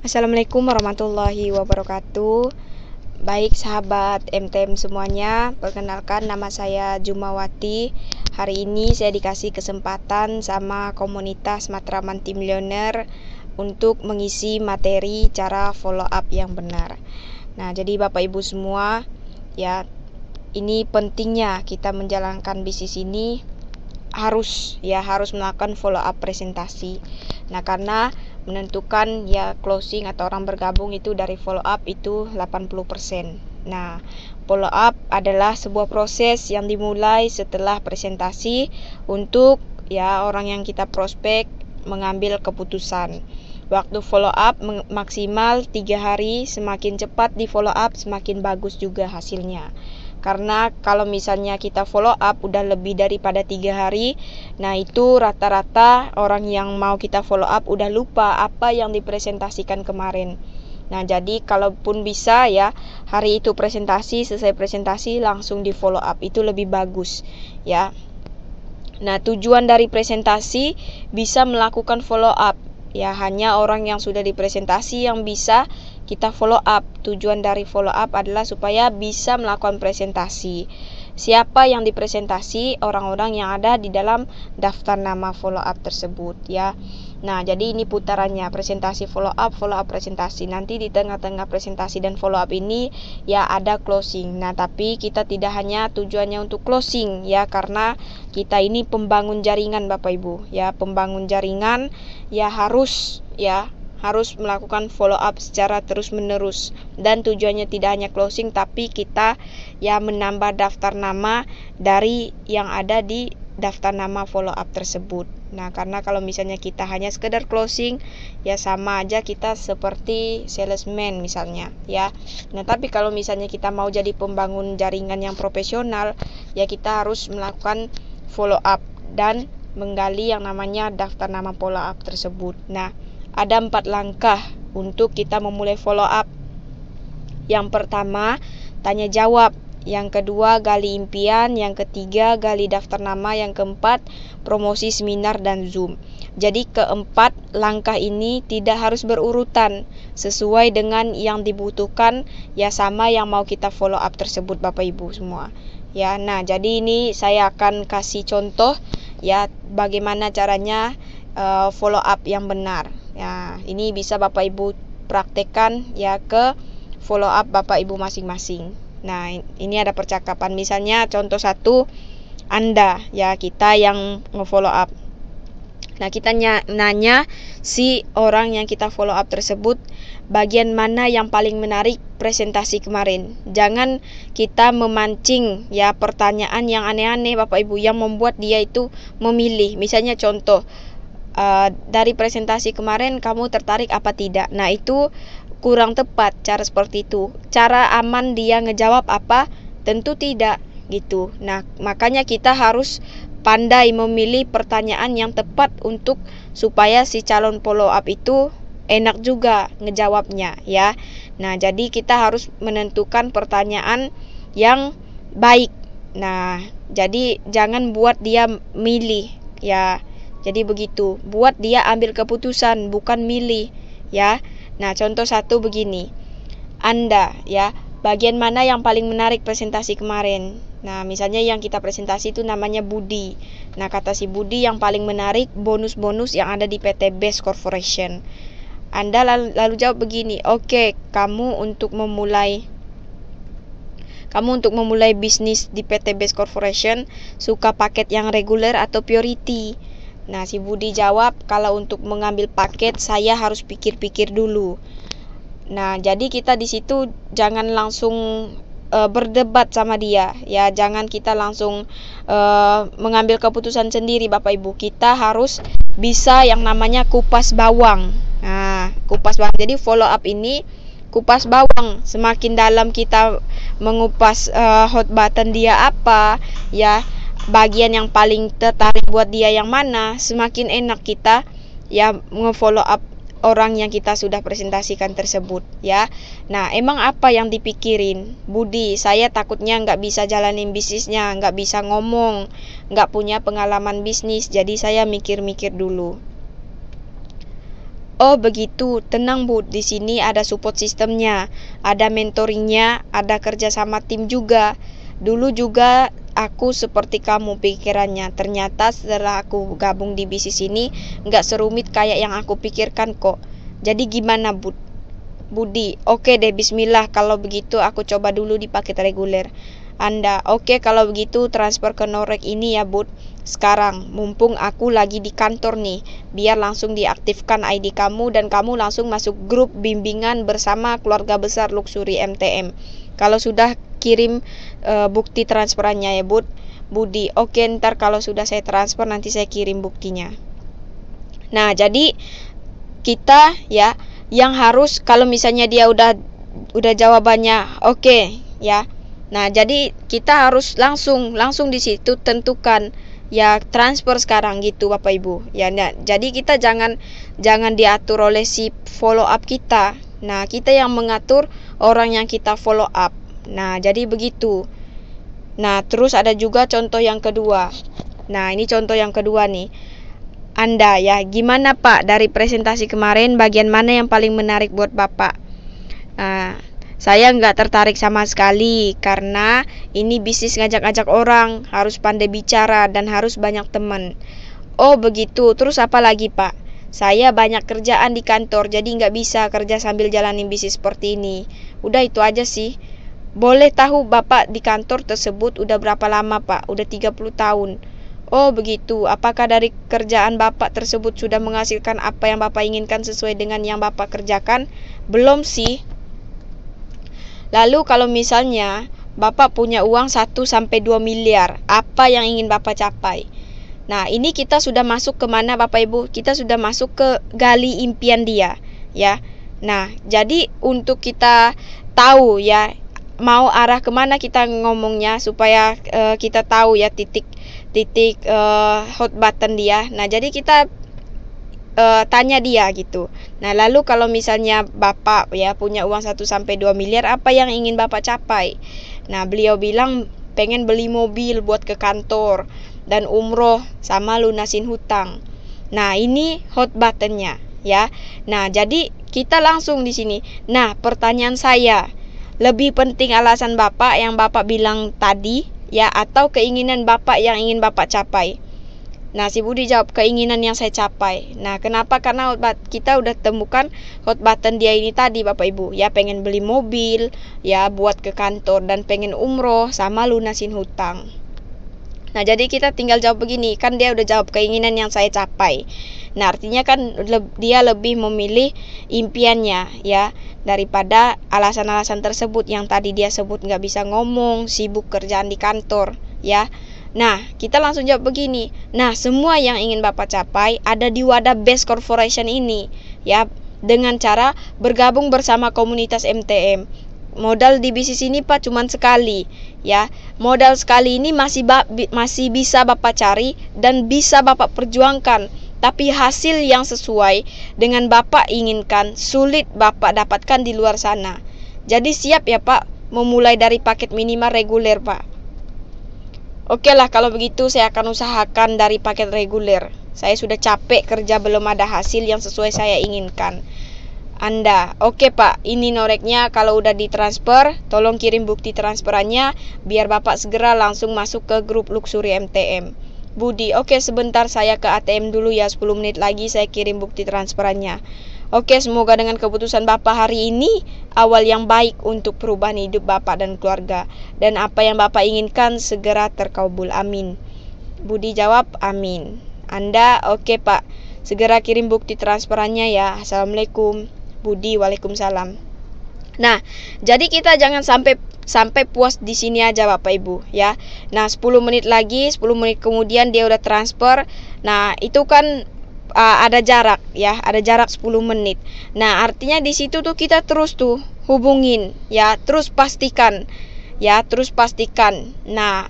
Assalamualaikum warahmatullahi wabarakatuh. Baik sahabat MTM semuanya, perkenalkan nama saya Jumawati. Hari ini saya dikasih kesempatan sama komunitas Matraman Tim Millionaire untuk mengisi materi cara follow up yang benar. Nah, jadi Bapak Ibu semua, ya, ini pentingnya kita menjalankan bisnis ini harus melakukan follow up presentasi. Nah, karena menentukan closing atau orang bergabung itu dari follow up itu 80%. Nah, follow up adalah sebuah proses yang dimulai setelah presentasi untuk orang yang kita prospek mengambil keputusan. Waktu follow up maksimal 3 hari, semakin cepat di follow up semakin bagus juga hasilnya. Karena kalau misalnya kita follow up udah lebih daripada 3 hari, nah itu rata-rata orang yang mau kita follow up udah lupa apa yang dipresentasikan kemarin. Nah, jadi kalaupun bisa hari itu selesai presentasi langsung di follow up, itu lebih bagus ya. Nah, tujuan dari presentasi bisa melakukan follow up. Hanya orang yang sudah dipresentasi yang bisa kita follow up. Tujuan dari follow up adalah supaya bisa melakukan presentasi. Siapa yang dipresentasi? Orang-orang yang ada di dalam daftar nama follow up tersebut ya. Nah, jadi ini putarannya, presentasi follow up presentasi. Nanti di tengah-tengah presentasi dan follow up ini ada closing. Nah, tapi kita tidak hanya tujuannya untuk closing karena kita ini pembangun jaringan Bapak Ibu. Pembangun jaringan harus melakukan follow up secara terus-menerus, dan tujuannya tidak hanya closing tapi kita menambah daftar nama dari yang ada di daftar nama follow up tersebut. Nah, karena kalau misalnya kita hanya sekedar closing sama aja kita seperti salesman misalnya Nah, tapi kalau misalnya kita mau jadi pembangun jaringan yang profesional kita harus melakukan follow up dan menggali yang namanya daftar nama follow up tersebut. Nah, ada 4 langkah untuk kita memulai follow up. Yang pertama, tanya jawab. Yang kedua, gali impian. Yang ketiga, gali daftar nama. Yang keempat, promosi seminar dan Zoom. Jadi keempat langkah ini tidak harus berurutan, sesuai dengan yang dibutuhkan sama yang mau kita follow up tersebut Bapak Ibu semua. Nah, jadi ini saya akan kasih contoh bagaimana caranya follow up yang benar. Ini bisa Bapak Ibu praktekkan ke follow up Bapak Ibu masing-masing. Nah, ini ada percakapan. Misalnya contoh 1, Anda kita yang nge-follow up. Nah, kita nanya si orang yang kita follow up tersebut, bagian mana yang paling menarik presentasi kemarin. Jangan kita memancing pertanyaan yang aneh-aneh Bapak Ibu yang membuat dia itu memilih. Misalnya contoh, dari presentasi kemarin kamu tertarik apa tidak? Nah, itu kurang tepat cara seperti itu. Cara aman dia ngejawab apa? Tentu tidak gitu. Nah, makanya kita harus pandai memilih pertanyaan yang tepat untuk supaya si calon follow up itu enak juga ngejawabnya Nah, jadi kita harus menentukan pertanyaan yang baik. Nah, jadi jangan buat dia milih Jadi begitu, buat dia ambil keputusan, bukan milih Nah, contoh 1 begini. Anda bagian mana yang paling menarik presentasi kemarin? Nah, misalnya yang kita presentasi itu namanya Budi. Nah, kata si Budi yang paling menarik bonus-bonus yang ada di PT Best Corporation. Anda lalu jawab begini, oke, kamu untuk memulai bisnis di PT Best Corporation suka paket yang reguler atau priority? Nah, si Budi jawab, kalau untuk mengambil paket saya harus pikir-pikir dulu. Nah, jadi kita di situ jangan langsung berdebat sama dia jangan kita langsung mengambil keputusan sendiri Bapak Ibu. Kita harus bisa yang namanya kupas bawang. Nah, kupas bawang. Jadi follow up ini kupas bawang. Semakin dalam kita mengupas hot button dia apa bagian yang paling tertarik buat dia yang mana, semakin enak kita nge-follow up orang yang kita sudah presentasikan tersebut Nah, emang apa yang dipikirin Budi? Saya takutnya nggak bisa jalanin bisnisnya, nggak bisa ngomong, nggak punya pengalaman bisnis, jadi saya mikir-mikir dulu. Oh begitu, tenang Bu, di sini ada support sistemnya, ada mentoringnya, ada kerjasama tim juga. Dulu juga aku seperti kamu pikirannya, ternyata setelah aku gabung di bisnis ini nggak serumit kayak yang aku pikirkan kok. Jadi gimana Budi? Oke deh, bismillah, kalau begitu aku coba dulu di paket reguler. Anda, oke kalau begitu transfer ke Norek ini ya Bud. Sekarang, mumpung aku lagi di kantor nih, biar langsung diaktifkan ID kamu dan kamu langsung masuk grup bimbingan bersama keluarga besar Luxury MTM. Kalau sudah kirim bukti transferannya ya Budi. Oke, ntar kalau sudah saya transfer nanti saya kirim buktinya. Nah, jadi kita ya yang harus kalau misalnya dia udah jawabannya oke ya. Nah, jadi kita harus langsung di situ tentukan ya transfer sekarang gitu Bapak Ibu. Ya, nah, jadi kita jangan diatur oleh si follow up kita. Nah, kita yang mengatur orang yang kita follow up. Nah, jadi begitu. Nah, terus ada juga contoh yang kedua. Nah, ini contoh yang kedua nih. Anda ya, gimana Pak dari presentasi kemarin bagian mana yang paling menarik buat Bapak? Nah, saya nggak tertarik sama sekali karena ini bisnis ngajak-ngajak orang, harus pandai bicara dan harus banyak teman. Oh begitu, terus apa lagi Pak? Saya banyak kerjaan di kantor jadi nggak bisa kerja sambil jalanin bisnis seperti ini. Udah itu aja sih. Boleh tahu Bapak di kantor tersebut udah berapa lama Pak? Udah 30 tahun. Oh begitu, apakah dari kerjaan Bapak tersebut sudah menghasilkan apa yang Bapak inginkan sesuai dengan yang Bapak kerjakan? Belum sih. Lalu kalau misalnya Bapak punya uang 1-2 miliar, apa yang ingin Bapak capai? Nah, ini kita sudah masuk ke mana Bapak Ibu? Kita sudah masuk ke gali impian dia, ya. Nah, jadi untuk kita tahu ya mau arah kemana kita ngomongnya supaya kita tahu ya titik hot button dia. Nah, jadi kita tanya dia gitu. Nah, lalu kalau misalnya Bapak ya punya uang 1-2 miliar, apa yang ingin Bapak capai? Nah, beliau bilang pengen beli mobil buat ke kantor dan umroh sama lunasin hutang. Nah, ini hot buttonnya ya. Nah, jadi kita langsung di sini. Nah, pertanyaan saya, lebih penting alasan Bapak yang Bapak bilang tadi ya atau keinginan Bapak yang ingin Bapak capai? Nah, si Budi jawab keinginan yang saya capai. Nah, kenapa? Karena kita udah temukan hot button dia ini tadi Bapak Ibu. Ya pengen beli mobil, ya buat ke kantor dan pengen umroh sama lunasin hutang. Nah, jadi kita tinggal jawab begini, kan dia udah jawab keinginan yang saya capai. Nah, artinya kan dia lebih memilih impiannya ya daripada alasan-alasan tersebut yang tadi dia sebut nggak bisa ngomong, sibuk kerjaan di kantor ya. Nah, kita langsung jawab begini. Nah, semua yang ingin Bapak capai ada di wadah Best Corporation ini ya dengan cara bergabung bersama komunitas MTM. Modal di bisnis ini Pak cuman sekali ya. Modal sekali ini masih bisa Bapak cari dan bisa Bapak perjuangkan. Tapi hasil yang sesuai dengan Bapak inginkan sulit Bapak dapatkan di luar sana. Jadi siap ya Pak memulai dari paket minimal reguler Pak. Oke lah kalau begitu saya akan usahakan dari paket reguler. Saya sudah capek kerja belum ada hasil yang sesuai saya inginkan. Anda, oke Pak, ini noreknya kalau udah ditransfer, tolong kirim bukti transferannya biar Bapak segera langsung masuk ke grup Luxury MTM. Budi, oke sebentar saya ke ATM dulu ya, 10 menit lagi saya kirim bukti transferannya. Oke, semoga dengan keputusan Bapak hari ini awal yang baik untuk perubahan hidup Bapak dan keluarga. Dan apa yang Bapak inginkan segera terkabul. Amin. Budi jawab, amin. Anda, oke Pak. Segera kirim bukti transferannya ya. Assalamualaikum. Budi, waalaikumsalam. Nah, jadi kita jangan sampai puas di sini aja Bapak Ibu ya. Nah, 10 menit lagi, 10 menit kemudian dia udah transfer. Nah, itu kan ada jarak ya, ada jarak 10 menit. Nah, artinya di situ tuh kita terus tuh hubungin ya, terus pastikan. Nah,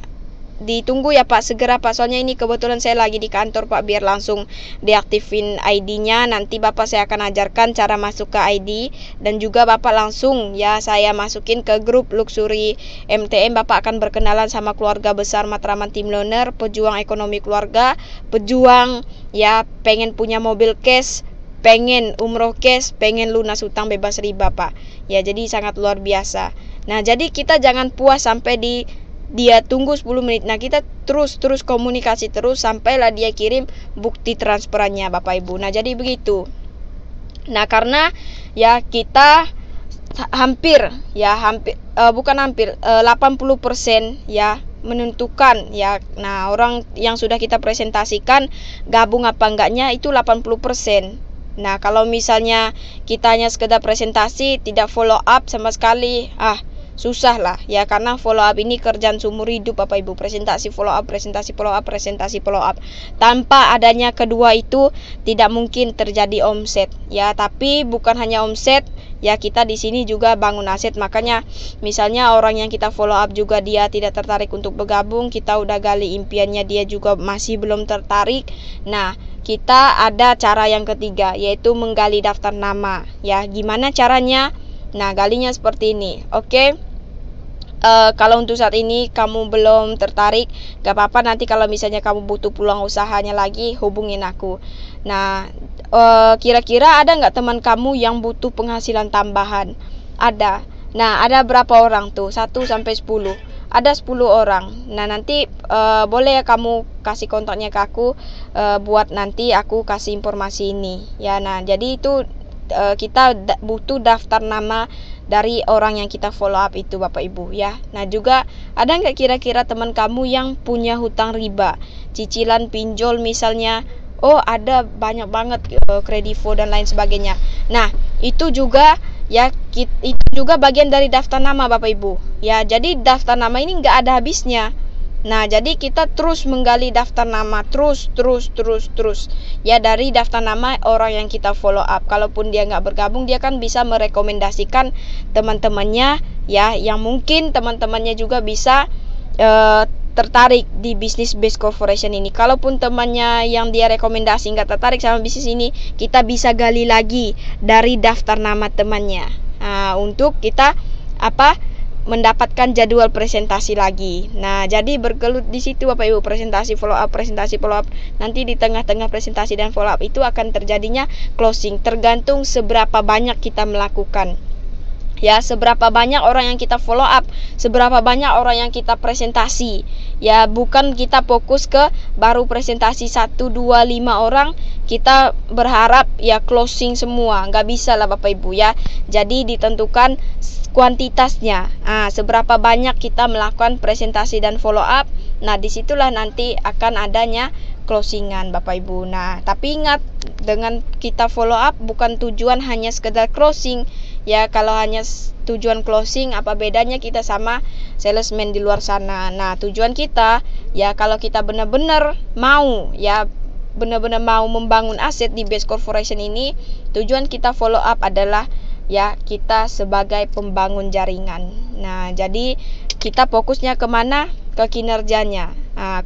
ditunggu ya Pak, segera Pak, soalnya ini kebetulan saya lagi di kantor Pak, biar langsung diaktifin ID-nya. Nanti Bapak saya akan ajarkan cara masuk ke ID dan juga Bapak langsung ya saya masukin ke grup Luxury MTM. Bapak akan berkenalan sama keluarga besar Matraman Team Loaner, pejuang ekonomi keluarga, pejuang ya pengen punya mobil cash, pengen umroh cash, pengen lunas hutang bebas riba, Pak. Ya, jadi sangat luar biasa. Nah, jadi kita jangan puas sampai dia tunggu 10 menit. Nah, kita terus komunikasi terus sampailah dia kirim bukti transferannya, Bapak Ibu. Nah, jadi begitu. Nah, karena ya kita hampir 80% ya menentukan ya. Nah, orang yang sudah kita presentasikan gabung apa enggaknya itu 80%. Nah, kalau misalnya kita hanya sekedar presentasi tidak follow up sama sekali, susah lah ya, karena follow up ini kerjaan seumur hidup Bapak Ibu. Presentasi follow up, presentasi follow up, presentasi follow up. Tanpa adanya kedua itu tidak mungkin terjadi omset ya. Tapi bukan hanya omset ya, kita di sini juga bangun aset. Makanya misalnya orang yang kita follow up juga dia tidak tertarik untuk bergabung, kita udah gali impiannya, dia juga masih belum tertarik. Nah, kita ada cara yang ketiga, yaitu menggali daftar nama ya. Gimana caranya? Nah, galinya seperti ini. Oke. Kalau untuk saat ini kamu belum tertarik, gak apa-apa, nanti kalau misalnya kamu butuh peluang usahanya lagi, hubungin aku. Nah, kira-kira ada nggak teman kamu yang butuh penghasilan tambahan? Ada. Nah, ada berapa orang tuh? 1-10. Ada 10 orang. Nah, nanti boleh ya kamu kasih kontaknya ke aku, buat nanti aku kasih informasi ini ya. Nah, jadi itu kita butuh daftar nama dari orang yang kita follow up itu, Bapak Ibu ya. Nah, juga ada nggak kira-kira teman kamu yang punya hutang riba, cicilan pinjol misalnya? Oh, ada banyak banget, kredivo dan lain sebagainya. Nah, itu juga ya, itu juga bagian dari daftar nama Bapak Ibu ya. Jadi daftar nama ini nggak ada habisnya. Nah, jadi kita terus menggali daftar nama, terus ya, dari daftar nama orang yang kita follow up. Kalaupun dia nggak bergabung, dia kan bisa merekomendasikan teman-temannya ya, yang mungkin teman-temannya juga bisa tertarik di bisnis based corporation ini. Kalaupun temannya yang dia rekomendasi nggak tertarik sama bisnis ini, kita bisa gali lagi dari daftar nama temannya. Nah, untuk kita mendapatkan jadwal presentasi lagi. Nah, jadi bergelut di situ Bapak Ibu, presentasi follow up. Nanti di tengah-tengah presentasi dan follow up itu akan terjadinya closing, tergantung seberapa banyak kita melakukan. Ya, seberapa banyak orang yang kita follow up, seberapa banyak orang yang kita presentasi. Ya, bukan kita fokus ke baru presentasi 1, 2, 5 orang, kita berharap ya closing semua. Nggak bisa lah Bapak Ibu ya. Jadi ditentukan kuantitasnya. Seberapa banyak kita melakukan presentasi dan follow up. Nah, disitulah nanti akan adanya closingan Bapak Ibu. Nah, tapi ingat, dengan kita follow up bukan tujuan hanya sekedar closing. Ya, kalau hanya tujuan closing, apa bedanya kita sama salesman di luar sana? Nah, tujuan kita ya, kalau kita benar-benar mau ya, benar-benar mau membangun aset di Base Corporation ini, tujuan kita follow up adalah ya, kita sebagai pembangun jaringan. Nah, jadi kita fokusnya kemana? Ke kinerjanya,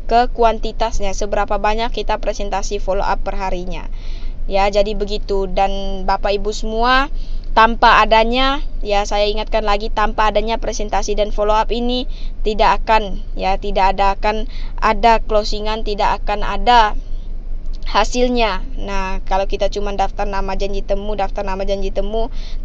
ke kuantitasnya, seberapa banyak kita presentasi follow up perharinya. Ya, jadi begitu. Dan Bapak Ibu semua, tanpa adanya, ya saya ingatkan lagi, tanpa adanya presentasi dan follow up ini tidak akan ada closingan, tidak akan ada hasilnya. Nah, kalau kita cuma daftar nama janji temu,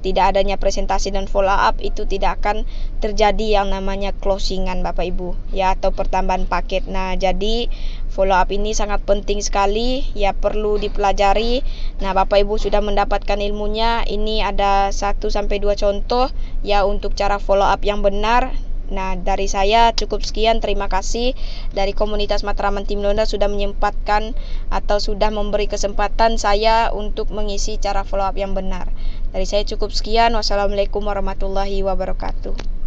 tidak adanya presentasi dan follow up, itu tidak akan terjadi yang namanya closingan Bapak Ibu ya, atau pertambahan paket. Nah, jadi follow up ini sangat penting sekali ya, perlu dipelajari. Nah, Bapak Ibu sudah mendapatkan ilmunya. Ini ada 1-2 contoh ya untuk cara follow up yang benar. Nah, dari saya cukup sekian. Terima kasih dari komunitas Matraman Tim Londa sudah menyempatkan atau sudah memberi kesempatan saya untuk mengisi cara follow up yang benar. Dari saya cukup sekian. Wassalamualaikum warahmatullahi wabarakatuh.